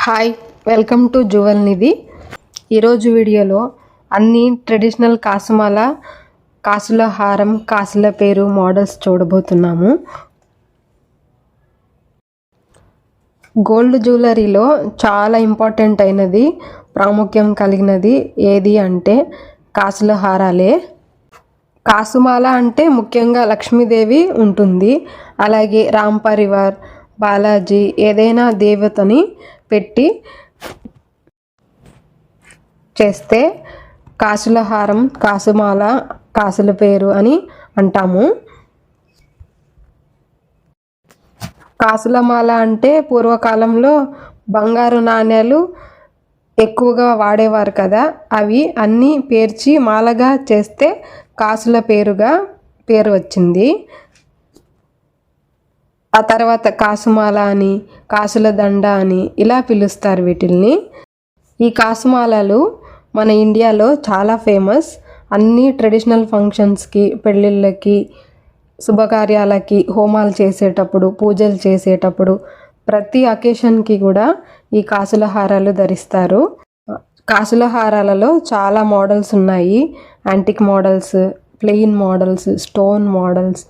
Hi, welcome to jewel నిధి. ఈరోజు వీడియోలో అన్ని ట్రెడిషనల్ కాసుమాల, కాసుల హారం, కాసుల పేరు మోడల్స్ చూడబోతున్నాము. గోల్డ్ జ్యువెలరీలో చాలా ఇంపార్టెంట్ అయినది, ప్రాముఖ్యం కలిగినది ఏది అంటే కాసుల హారాలే. కాసుమాల అంటే ముఖ్యంగా లక్ష్మీదేవి ఉంటుంది. అలాగే రామ్ పరివార్, బాలాజీ ఏదైనా దేవతని పెట్టి చేస్తే కాసుల హారం, కాసుమాల, కాసుల పేరు అని అంటాము. కాసుల మాల అంటే పూర్వకాలంలో బంగారు నాణ్యాలు ఎక్కువగా వాడేవారు కదా, అవి అన్నీ పేర్చి మాలగా చేస్తే కాసుల పేరు వచ్చింది. ఆ తర్వాత కాసుమాల అని, కాసుల దండ అని ఇలా పిలుస్తారు వీటిల్ని. ఈ కాసుమాలలు మన ఇండియాలో చాలా ఫేమస్. అన్ని ట్రెడిషనల్ ఫంక్షన్స్కి, పెళ్ళిళ్ళకి, శుభకార్యాలకి, హోమాలు చేసేటప్పుడు, పూజలు చేసేటప్పుడు ప్రతి అకేషన్కి కూడా ఈ కాసుల హారాలు ధరిస్తారు. కాసుల హారాలలో చాలా మోడల్స్ ఉన్నాయి. Antique models, plain models, stone models,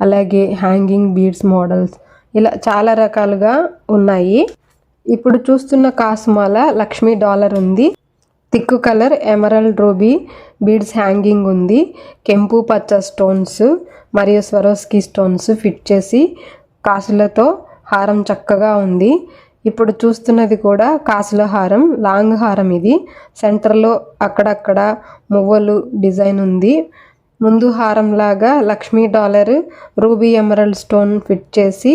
అలాగే హ్యాంగింగ్ బీడ్స్ మోడల్స్, ఇలా చాలా రకాలుగా ఉన్నాయి. ఇప్పుడు చూస్తున్న కాసుమాల లక్ష్మీ డాలర్ ఉంది. Thick colour emerald ruby beads hanging ఉంది. కెంపు పచ్చ స్టోన్స్ మరియు స్వరోస్కీ స్టోన్స్ ఫిట్ చేసి కాసులతో హారం చక్కగా ఉంది. ఇప్పుడు చూస్తున్నది కూడా కాసుల హారం, లాంగ్ హారం. ఇది సెంటర్లో అక్కడక్కడ మువ్వలు డిజైన్ ఉంది. ముందు హారం లాగా Lakshmi dollar ruby emerald stone fit చేసి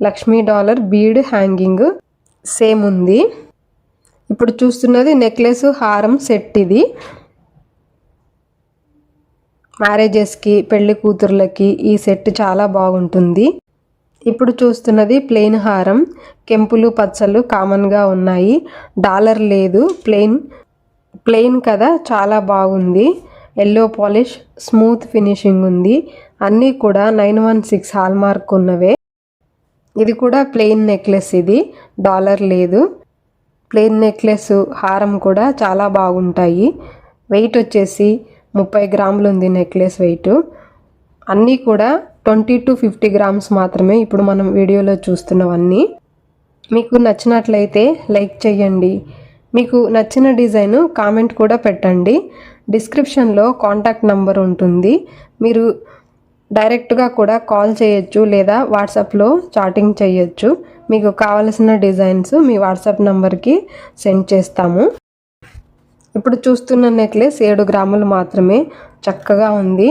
Lakshmi dollar bead hanging same ఉంది. ఇప్పుడు చూస్తున్నది నెక్లెస్ హారం సెట్. ఇది మ్యారేజెస్కి, పెళ్లి కూతుర్లకి ఈ సెట్ చాలా బాగుంటుంది. ఇప్పుడు చూస్తున్నది ప్లెయిన్ హారం. కెంపులు పచ్చలు కామన్గా ఉన్నాయి. డాలర్ లేదు, ప్లెయిన్ కదా, చాలా బాగుంది. ఎల్లో పాలిష్, స్మూత్ ఫినిషింగ్ ఉంది. అన్నీ కూడా 916 హాల్ మార్క్ ఉన్నవే. ఇది కూడా ప్లెయిన్ నెక్లెస్. ఇది డాలర్ లేదు. ప్లెయిన్ నెక్లెస్ హారం కూడా చాలా బాగుంటాయి. వెయిట్ వచ్చేసి 30 గ్రాములు ఉంది నెక్లెస్ వెయిట్. అన్నీ కూడా 20 to 50 గ్రామ్స్ మాత్రమే ఇప్పుడు మనం వీడియోలో చూస్తున్నవన్నీ. మీకు నచ్చినట్లయితే లైక్ చేయండి. మీకు నచ్చిన డిజైన్ కామెంట్ కూడా పెట్టండి. డిస్క్రిప్షన్లో కాంటాక్ట్ నెంబర్ ఉంటుంది. మీరు డైరెక్ట్గా కూడా కాల్ చేయొచ్చు లేదా వాట్సాప్లో చాటింగ్ చేయొచ్చు. మీకు కావలసిన డిజైన్స్ మీ వాట్సాప్ నెంబర్కి సెండ్ చేస్తాము. ఇప్పుడు చూస్తున్న నెక్లెస్ 7 గ్రాములు మాత్రమే. చక్కగా ఉంది.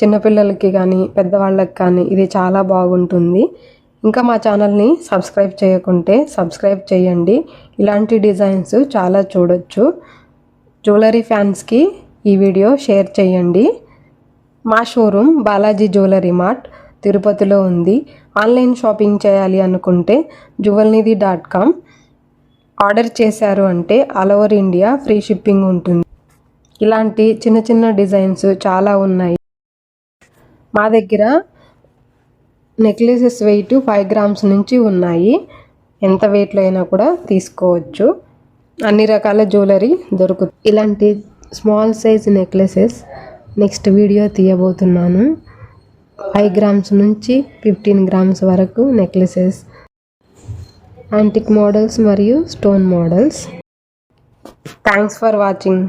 చిన్నపిల్లలకి కానీ పెద్దవాళ్ళకి కానీ ఇది చాలా బాగుంటుంది. ఇంకా మా ఛానల్ని సబ్స్క్రైబ్ చేయకుంటే సబ్స్క్రైబ్ చేయండి. ఇలాంటి డిజైన్స్ చాలా చూడొచ్చు. జ్యువెలరీ ఫ్యాన్స్కి ఈ వీడియో షేర్ చేయండి. మా షోరూమ్ బాలాజీ జ్యువెలరీ మార్ట్ తిరుపతిలో ఉంది. ఆన్లైన్ షాపింగ్ చేయాలి అనుకుంటే juvelnidhi.com ఆర్డర్ చేశారు అంటే all over India free shipping ఉంటుంది. ఇలాంటి చిన్న చిన్న డిజైన్స్ చాలా ఉన్నాయి. మా దగ్గర నెక్లెసెస్ వెయిట్ 5 గ్రామ్స్ నుంచి ఉన్నాయి. ఎంత వెయిట్లో అయినా కూడా తీసుకోవచ్చు. అన్ని రకాల జ్యువెలరీ దొరుకుతుంది. ఇలాంటి small size necklaces next video తీయబోతున్నాను. 5 గ్రామ్స్ నుంచి 15 గ్రామ్స్ వరకు నెక్లెసెస్, యాంటిక్ మోడల్స్ మరియు stone models. Thanks for watching.